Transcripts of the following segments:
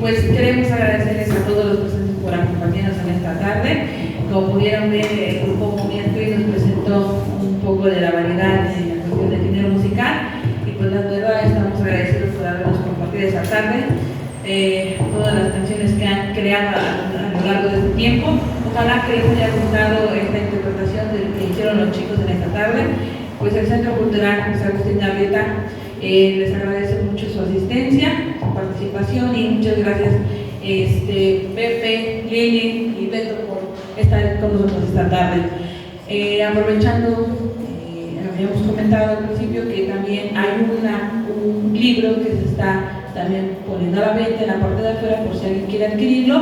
Pues queremos agradecerles a todos los presentes por acompañarnos en esta tarde. Como pudieron ver, el grupo Momia Twist nos presentó un poco de la variedad en la cuestión del género musical, y pues la verdad estamos agradecidos por habernos compartido esta tarde todas las canciones que han creado a lo largo de este tiempo. Ojalá que les haya gustado esta interpretación de lo que hicieron los chicos en esta tarde. Pues el Centro Cultural José Agustín Arrieta les agradece mucho su asistencia, su participación, y muchas gracias Pepe, Lili y Beto por estar con nosotros esta tarde. Aprovechando, habíamos comentado al principio que también hay un libro que se está también poniendo a la venta en la parte de afuera por si alguien quiere adquirirlo.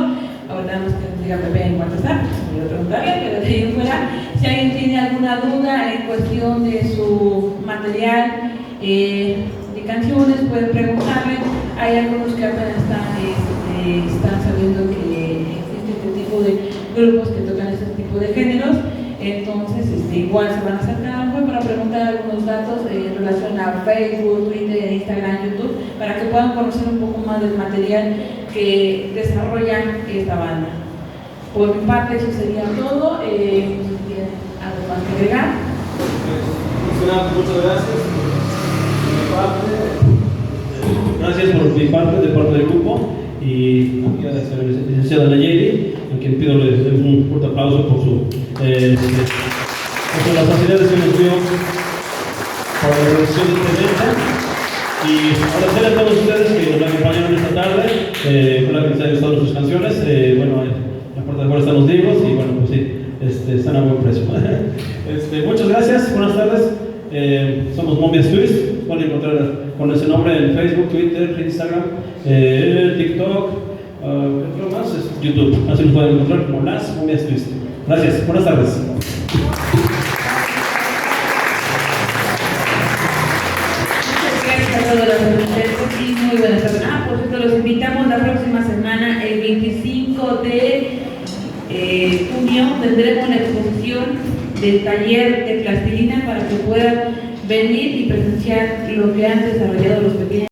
Ahora nada más que nos diga Pepe en cuánto está, se me lo preguntaría, pero de ahí en fuera, si alguien tiene alguna duda en cuestión de su material de canciones, pueden preguntarle. Hay algunos que apenas están sabiendo que existe este tipo de grupos que tocan este tipo de géneros, entonces igual se van a acercar para preguntar algunos datos en relación a Facebook, Twitter, Instagram, YouTube, para que puedan conocer un poco más del material que desarrolla esta banda. Por mi parte eso sería todo. ¿Tienen algo más que agregar? Muchas gracias. Gracias por mi parte, de parte del grupo, y gracias a la licenciada Nayeli, a quien pido un fuerte aplauso por las facilidades que nos dio para la realización de este evento. Y agradecer a todos ustedes que nos acompañaron esta tarde, con la que les haya gustado sus canciones. Bueno, en la parte de afuera están los libros y bueno, pues sí, están a buen precio. Muchas gracias, buenas tardes. Somos Momia Twist, pueden encontrar con ese nombre en Facebook, Twitter, Instagram, TikTok, ¿qué más? YouTube. Así nos pueden encontrar como las Momia Twist. Gracias, buenas tardes. Muy buenas tardes. Por cierto, los invitamos la próxima semana, el 25 de junio, tendremos la exposición del taller de plastilina para que puedan venir y presenciar lo que han desarrollado los pequeños.